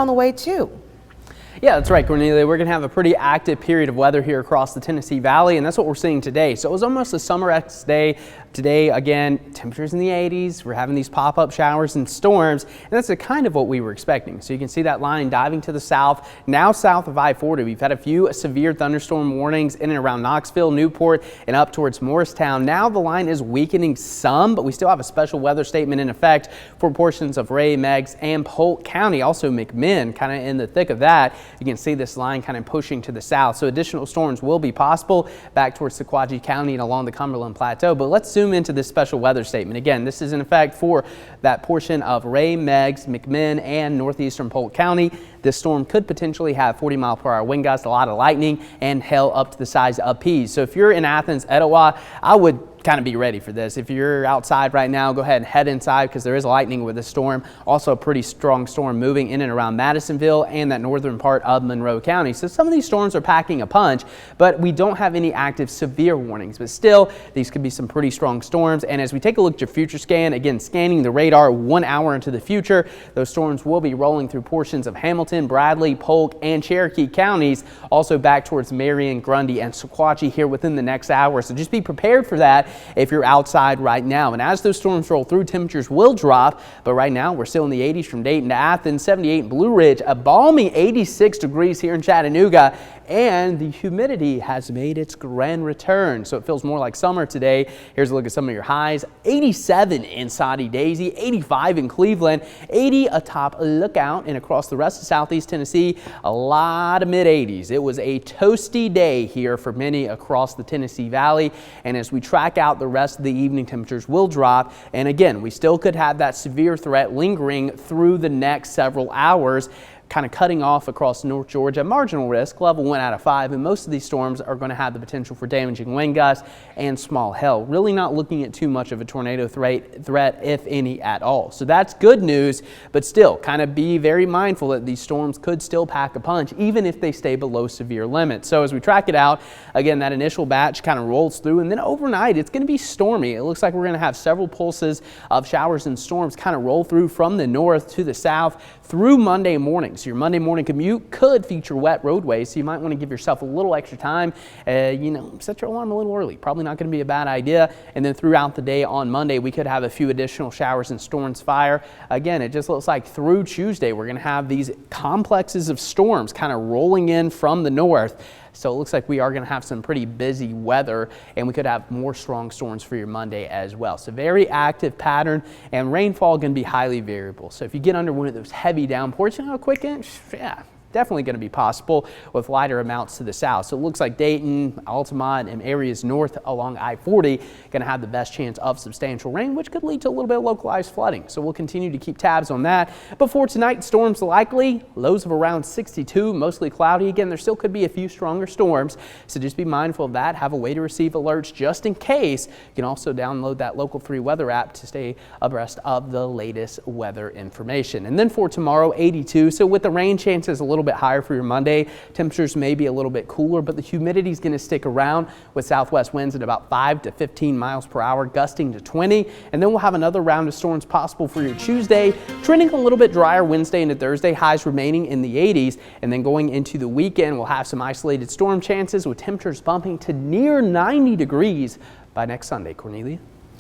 on the way too. Yeah, that's right, Cornelia. We're going to have a pretty active period of weather here across the Tennessee Valley, and that's what we're seeing today. So it was almost a summer-esque day. Today, again, temperatures in the 80s. We're having these pop-up showers and storms, and that's kind of what we were expecting. So you can see that line diving to the south, now south of I-40. We've had a few severe thunderstorm warnings in and around Knoxville, Newport, and up towards Morristown. Now the line is weakening some, but we still have a special weather statement in effect for portions of Ray, Meigs, and Polk County. Also McMinn, kind of in the thick of that. You can see this line kind of pushing to the south. So additional storms will be possible back towards Sequatchie County and along the Cumberland Plateau. But let's zoom into this special weather statement. Again, this is in effect for that portion of Ray, Meigs, McMinn, and northeastern Polk County. This storm could potentially have 40-mile-per-hour wind gusts, a lot of lightning, and hail up to the size of peas. So if you're in Athens, Etowah, I would kind of be ready for this. If you're outside right now, go ahead and head inside because there is lightning with this storm. Also a pretty strong storm moving in and around Madisonville and that northern part of Monroe County. So some of these storms are packing a punch, but we don't have any active severe warnings. But still, these could be some pretty strong storms. And as we take a look at your future scan, again, scanning the radar 1 hour into the future, those storms will be rolling through portions of Hamilton, Bradley, Polk, and Cherokee counties. Also back towards Marion, Grundy, and Sequatchie here within the next hour. So just be prepared for that if you're outside right now. And as those storms roll through, temperatures will drop, but right now we're still in the 80s from Dayton to Athens, 78 in Blue Ridge, a balmy 86 degrees here in Chattanooga, and the humidity has made its grand return. So it feels more like summer today. Here's a look at some of your highs. 87 in Soddy Daisy, 85 in Cleveland, 80 atop Lookout, and across the rest of southeast Tennessee, a lot of mid-80s. It was a toasty day here for many across the Tennessee Valley, and as we track out the rest of the evening, temperatures will drop, and again, we still could have that severe threat lingering through the next several hours, kind of cutting off across North Georgia. Marginal risk, level 1 out of 5, and most of these storms are going to have the potential for damaging wind gusts and small hail. Really not looking at too much of a tornado threat, if any at all. So that's good news, but still kind of be very mindful that these storms could still pack a punch, even if they stay below severe limits. So as we track it out, again, that initial batch kind of rolls through, and then overnight it's going to be stormy. It looks like we're going to have several pulses of showers and storms kind of roll through from the north to the south through Monday morning. So your Monday morning commute could feature wet roadways, so you might want to give yourself a little extra time. Set your alarm a little early. Probably not going to be a bad idea. And then throughout the day on Monday, we could have a few additional showers and storms fire. Again, it just looks like through Tuesday, we're going to have these complexes of storms kind of rolling in from the north. So it looks like we are going to have some pretty busy weather, and we could have more strong storms for your Monday as well. So very active pattern, and rainfall going to be highly variable. So if you get under one of those heavy downpours, a quick inch, yeah, definitely going to be possible with lighter amounts to the south. So it looks like Dayton, Altamont, and areas north along I-40 going to have the best chance of substantial rain, which could lead to a little bit of localized flooding. So we'll continue to keep tabs on that. But for tonight, storms likely, lows of around 62, mostly cloudy. Again, there still could be a few stronger storms, so just be mindful of that. Have a way to receive alerts just in case. You can also download that Local 3 weather app to stay abreast of the latest weather information. And then for tomorrow, 82. So with the rain chances a little bit higher for your Monday, temperatures may be a little bit cooler, but the humidity is going to stick around with southwest winds at about 5 to 15 miles per hour, gusting to 20. And then we'll have another round of storms possible for your Tuesday, trending a little bit drier Wednesday into Thursday, highs remaining in the 80s. And then going into the weekend, we'll have some isolated storm chances with temperatures bumping to near 90 degrees by next Sunday. Cornelia.